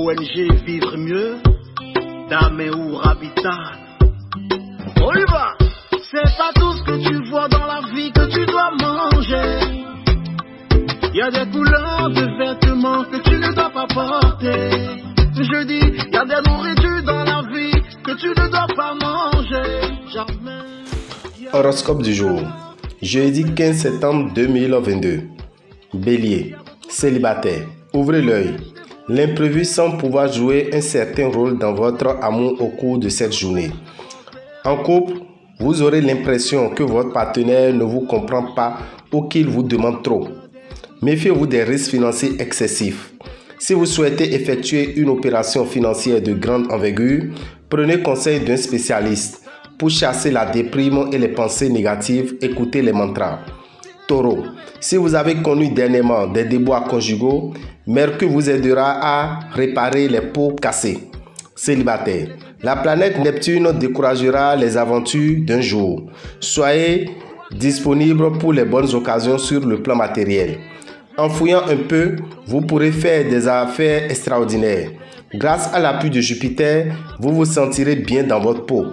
ONG Vivre Mieux, d'Améou Habitat. On y va! C'est pas tout ce que tu vois dans la vie que tu dois manger. Il y a des couleurs de vêtements que tu ne dois pas porter. Je dis, il y a des nourritures dans la vie que tu ne dois pas manger. Jamais. Horoscope du jour. Jeudi 15 septembre 2022. Bélier. Célibataire. Ouvrez l'œil. L'imprévu semble pouvoir jouer un certain rôle dans votre amour au cours de cette journée. En couple, vous aurez l'impression que votre partenaire ne vous comprend pas ou qu'il vous demande trop. Méfiez-vous des risques financiers excessifs. Si vous souhaitez effectuer une opération financière de grande envergure, prenez conseil d'un spécialiste. Pour chasser la déprime et les pensées négatives, écoutez les mantras. Taureau, si vous avez connu dernièrement des déboires conjugaux, Mercure vous aidera à réparer les pots cassés. Célibataire, la planète Neptune découragera les aventures d'un jour. Soyez disponible pour les bonnes occasions sur le plan matériel. En fouillant un peu, vous pourrez faire des affaires extraordinaires. Grâce à l'appui de Jupiter, vous vous sentirez bien dans votre peau.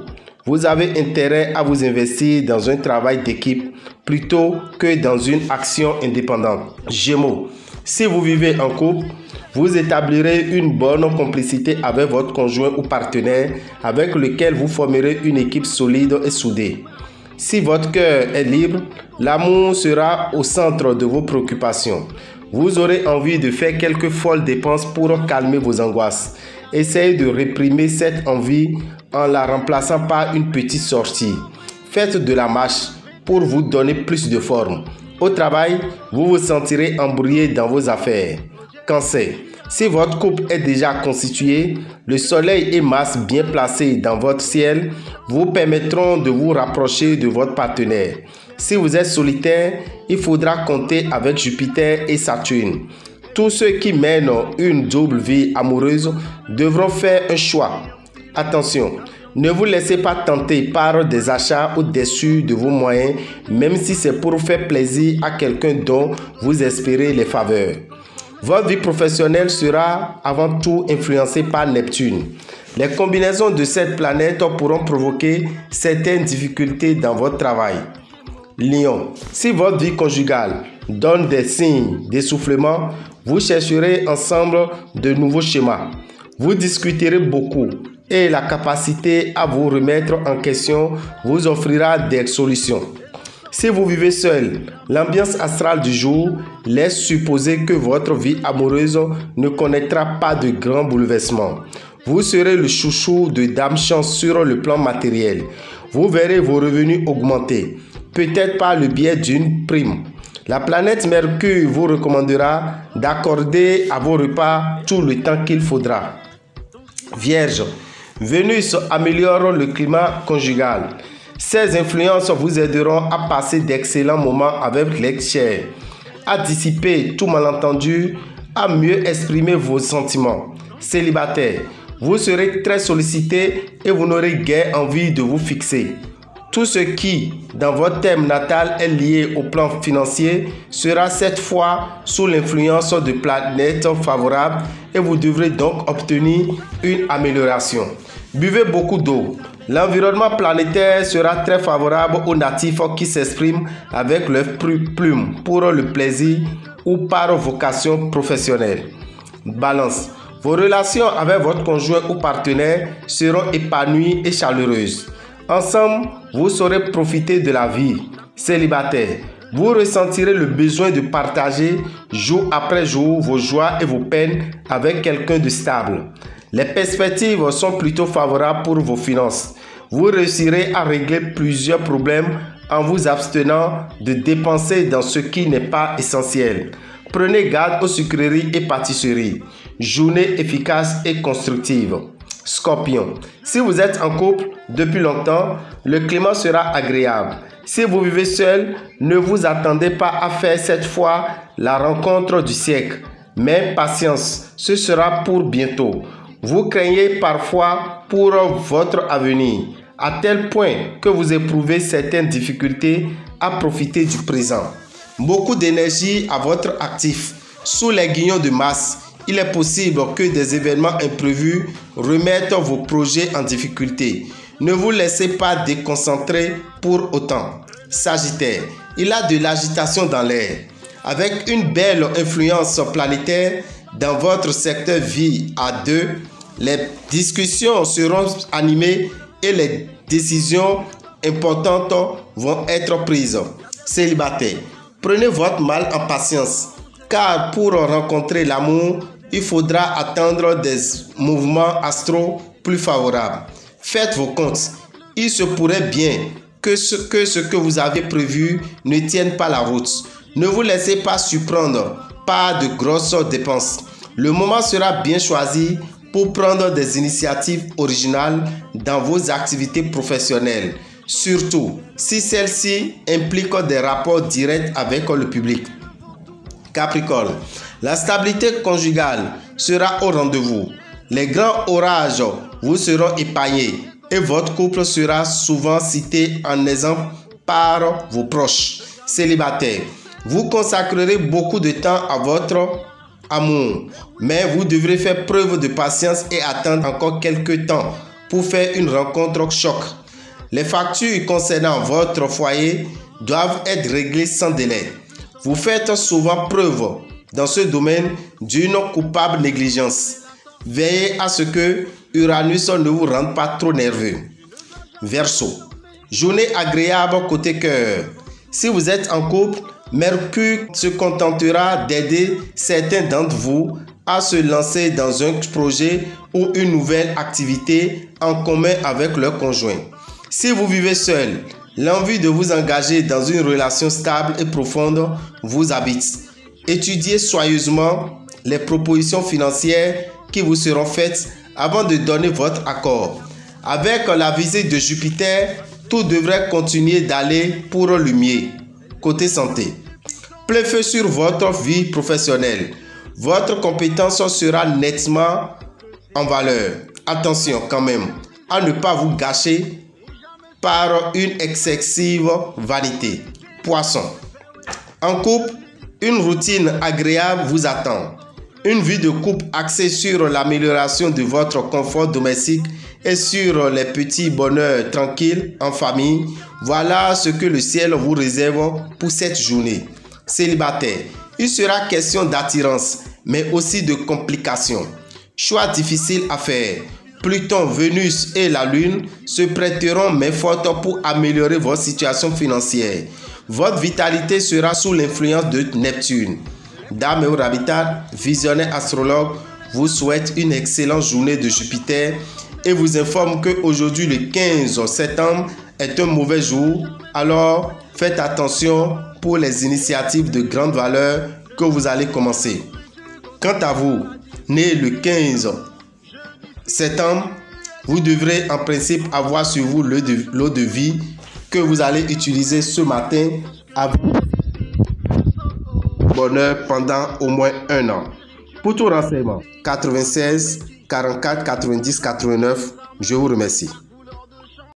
Vous avez intérêt à vous investir dans un travail d'équipe plutôt que dans une action indépendante. Gémeaux, si vous vivez en couple, vous établirez une bonne complicité avec votre conjoint ou partenaire avec lequel vous formerez une équipe solide et soudée. Si votre cœur est libre, l'amour sera au centre de vos préoccupations. Vous aurez envie de faire quelques folles dépenses pour calmer vos angoisses. Essayez de réprimer cette envie en la remplaçant par une petite sortie. Faites de la marche pour vous donner plus de forme. Au travail, vous vous sentirez embrouillé dans vos affaires. Cancer. Si votre couple est déjà constitué, le soleil et Mars bien placés dans votre ciel vous permettront de vous rapprocher de votre partenaire. Si vous êtes solitaire, il faudra compter avec Jupiter et Saturne. Tous ceux qui mènent une double vie amoureuse devront faire un choix. Attention, ne vous laissez pas tenter par des achats au-dessus de vos moyens, même si c'est pour faire plaisir à quelqu'un dont vous espérez les faveurs. Votre vie professionnelle sera avant tout influencée par Neptune. Les combinaisons de cette planète pourront provoquer certaines difficultés dans votre travail. Lion, si votre vie conjugale donne des signes d'essoufflement, vous chercherez ensemble de nouveaux schémas. Vous discuterez beaucoup et la capacité à vous remettre en question vous offrira des solutions. Si vous vivez seul, l'ambiance astrale du jour laisse supposer que votre vie amoureuse ne connaîtra pas de grands bouleversements. Vous serez le chouchou de Dame Chance sur le plan matériel. Vous verrez vos revenus augmenter, peut-être par le biais d'une prime. La planète Mercure vous recommandera d'accorder à vos repas tout le temps qu'il faudra. Vierge, Vénus améliore le climat conjugal. Ces influences vous aideront à passer d'excellents moments avec l'ex-chère, à dissiper tout malentendu, à mieux exprimer vos sentiments. Célibataire, vous serez très sollicité et vous n'aurez guère envie de vous fixer. Tout ce qui, dans votre thème natal, est lié au plan financier sera cette fois sous l'influence de planètes favorables et vous devrez donc obtenir une amélioration. Buvez beaucoup d'eau. L'environnement planétaire sera très favorable aux natifs qui s'expriment avec leurs plumes pour le plaisir ou par vocation professionnelle. Balance. Vos relations avec votre conjoint ou partenaire seront épanouies et chaleureuses. Ensemble, vous saurez profiter de la vie. Célibataire, vous ressentirez le besoin de partager jour après jour vos joies et vos peines avec quelqu'un de stable. Les perspectives sont plutôt favorables pour vos finances. Vous réussirez à régler plusieurs problèmes en vous abstenant de dépenser dans ce qui n'est pas essentiel. Prenez garde aux sucreries et pâtisseries. Journée efficace et constructive. Scorpion, si vous êtes en couple depuis longtemps, le climat sera agréable. Si vous vivez seul, ne vous attendez pas à faire cette fois la rencontre du siècle. Mais patience, ce sera pour bientôt. Vous craignez parfois pour votre avenir, à tel point que vous éprouvez certaines difficultés à profiter du présent. Beaucoup d'énergie à votre actif. Sous les guignons de Mars, il est possible que des événements imprévus remettent vos projets en difficulté. Ne vous laissez pas déconcentrer pour autant. Sagittaire, il a de l'agitation dans l'air. Avec une belle influence planétaire dans votre secteur vie à 2, les discussions seront animées et les décisions importantes vont être prises. Célibataire, prenez votre mal en patience, car pour rencontrer l'amour, il faudra attendre des mouvements astraux plus favorables. Faites vos comptes. Il se pourrait bien que ce que vous avez prévu ne tienne pas la route. Ne vous laissez pas surprendre par de grosses dépenses. Le moment sera bien choisi pour prendre des initiatives originales dans vos activités professionnelles, surtout si celles-ci impliquent des rapports directs avec le public. Capricorne, la stabilité conjugale sera au rendez-vous. Les grands orages vous seront épargnés et votre couple sera souvent cité en exemple par vos proches. Célibataire, vous consacrerez beaucoup de temps à votre amour, mais vous devrez faire preuve de patience et attendre encore quelques temps pour faire une rencontre choc. Les factures concernant votre foyer doivent être réglées sans délai. Vous faites souvent preuve dans ce domaine d'une coupable négligence. Veillez à ce que Uranus ne vous rende pas trop nerveux. Verseau, journée agréable côté cœur. Si vous êtes en couple, Mercure se contentera d'aider certains d'entre vous à se lancer dans un projet ou une nouvelle activité en commun avec leur conjoint. Si vous vivez seul, l'envie de vous engager dans une relation stable et profonde vous habite. Étudiez soigneusement les propositions financières qui vous seront faites avant de donner votre accord. Avec la visite de Jupiter, tout devrait continuer d'aller pour le mieux. Côté santé, plein feu sur votre vie professionnelle. Votre compétence sera nettement en valeur. Attention quand même à ne pas vous gâcher par une excessive vanité. Poisson, en couple, une routine agréable vous attend. Une vie de couple axée sur l'amélioration de votre confort domestique et sur les petits bonheurs tranquilles en famille. Voilà ce que le ciel vous réserve pour cette journée. Célibataire, il sera question d'attirance, mais aussi de complications. Choix difficile à faire. Pluton, Vénus et la Lune se prêteront main forte pour améliorer votre situation financière. Votre vitalité sera sous l'influence de Neptune. Dame et Rabitat, visionnaire astrologue, vous souhaite une excellente journée de Jupiter et vous informe qu'aujourd'hui, le 15 septembre, est un mauvais jour. Alors, faites attention pour les initiatives de grande valeur que vous allez commencer. Quant à vous, né le 15 septembre, vous devrez en principe avoir sur vous l'eau de vie que vous allez utiliser ce matin à bonheur pendant au moins un an. Pour tout renseignement, 96 44 90 89, je vous remercie.